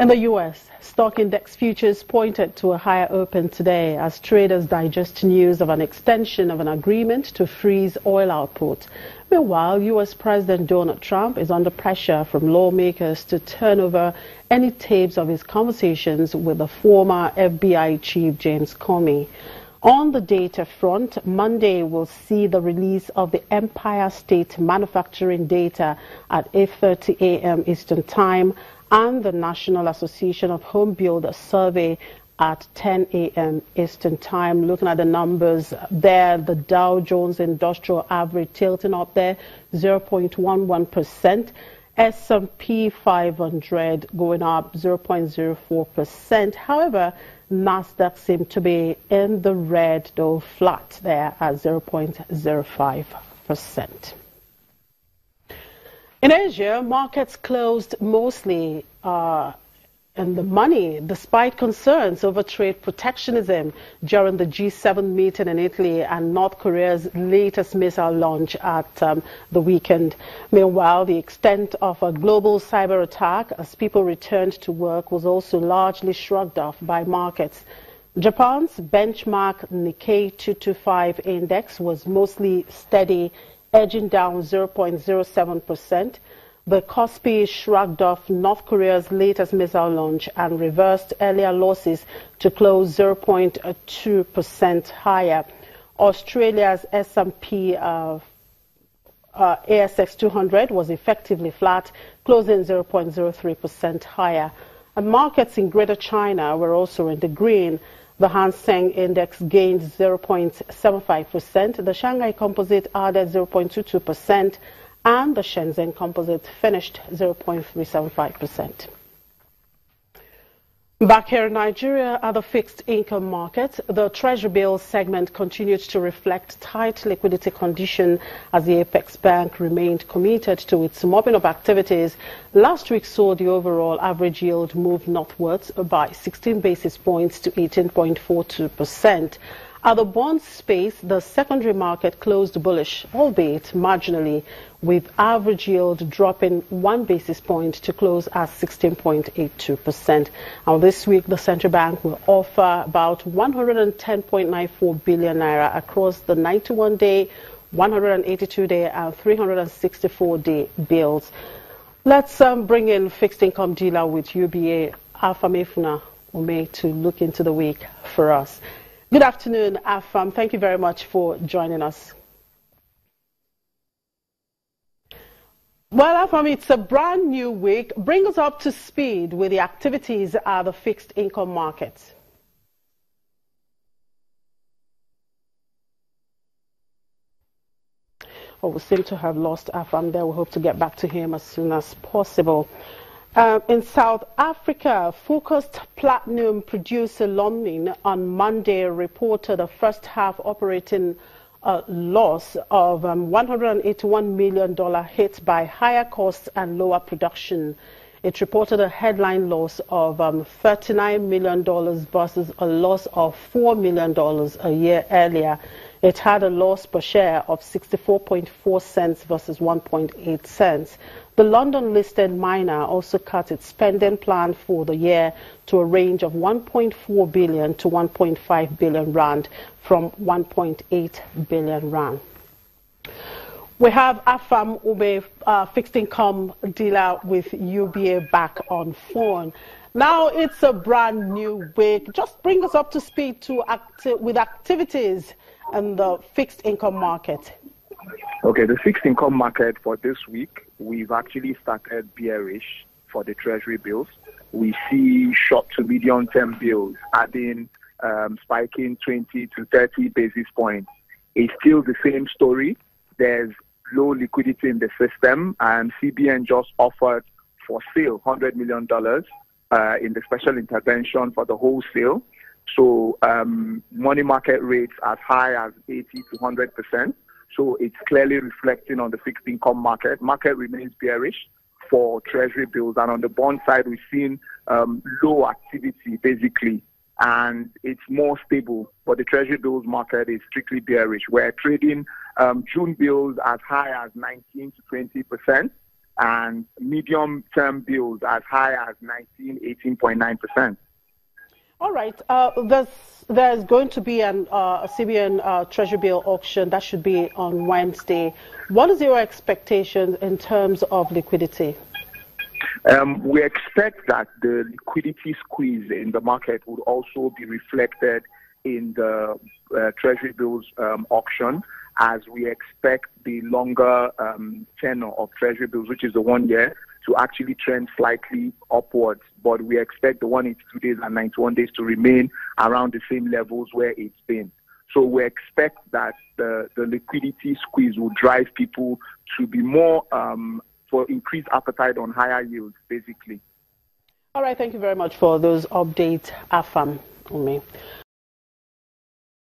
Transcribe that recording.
In the U.S., stock index futures pointed to a higher open today as traders digest news of an extension of an agreement to freeze oil output. Meanwhile, U.S. President Donald Trump is under pressure from lawmakers to turn over any tapes of his conversations with the former FBI chief James Comey. On the data front, Monday will see the release of the Empire State Manufacturing data at 8:30 a.m. Eastern Time and the National Association of Home Builders survey at 10 a.m. Eastern Time. Looking at the numbers there, the Dow Jones Industrial Average tilting up there 0.11%. S&P 500 going up 0.04%. However, Nasdaq seemed to be in the red, though flat there at 0.05%. In Asia, markets closed mostly in the money, despite concerns over trade protectionism during the G7 meeting in Italy and North Korea's latest missile launch at the weekend. Meanwhile, the extent of a global cyber attack as people returned to work was also largely shrugged off by markets. Japan's benchmark Nikkei 225 index was mostly steady, edging down 0.07%. The Kospi shrugged off North Korea's latest missile launch and reversed earlier losses to close 0.2% higher. Australia's S&P ASX 200 was effectively flat, closing 0.03% higher. And markets in Greater China were also in the green. The Hang Seng Index gained 0.75%. The Shanghai Composite added 0.22%. And the Shenzhen Composite finished 0.375%. Back here in Nigeria, at the fixed income market, the Treasury bills segment continued to reflect tight liquidity condition as the Apex Bank remained committed to its mopping up activities. Last week saw the overall average yield move northwards by 16 basis points to 18.42%. At the bond space, the secondary market closed bullish, albeit marginally, with average yield dropping 1 basis point to close at 16.82%. Now, this week, the central bank will offer about 110.94 billion naira across the 91-day, 182-day, and 364-day bills. Let's bring in fixed income dealer with UBA, Afamefuna, Umeh, to look into the week for us. Good afternoon, Afam. Thank you very much for joining us. Well, Afam, it's a brand new week. Bring us up to speed with the activities at the fixed income markets. Oh, we seem to have lost Afam there. We hope to get back to him as soon as possible. In South Africa, focused platinum producer Lonmin on Monday reported a first half operating loss of $181 million hit by higher costs and lower production. It reported a headline loss of $39 million versus a loss of $4 million a year earlier. It had a loss per share of 64.4 cents versus 1.8 cents. The London-listed miner also cut its spending plan for the year to a range of 1.4 billion to 1.5 billion rand from 1.8 billion rand. We have Afam Umeh, fixed income dealer with UBA, back on phone. Now it's a brand new week. Just bring us up to speed with activities in the fixed income market. Okay, the fixed income market for this week, we've actually started bearish for the Treasury bills. We see short to medium term bills adding, spiking 20 to 30 basis points. It's still the same story. There's low liquidity in the system, and CBN just offered for sale $100 million in the special intervention for the wholesale. So money market rates as high as 80 to 100%. So it's clearly reflecting on the fixed income market. Market remains bearish for Treasury bills. And on the bond side, we've seen low activity, basically, and it's more stable. But the Treasury bills market is strictly bearish. We're trading June bills as high as 19 to 20%. and medium-term bills as high as 18.9%. All right. There's going to be a CBN Treasury bill auction that should be on Wednesday. What is your expectation in terms of liquidity? We expect that the liquidity squeeze in the market would also be reflected in the Treasury bills auction, as we expect the longer tenor of Treasury bills, which is the 1 year, to actually trend slightly upwards. But we expect the 182 days and 91 days to remain around the same levels where it's been. So we expect that the liquidity squeeze will drive people to be more for increased appetite on higher yields, basically. All right, thank you very much for those updates, Afam, Umeh.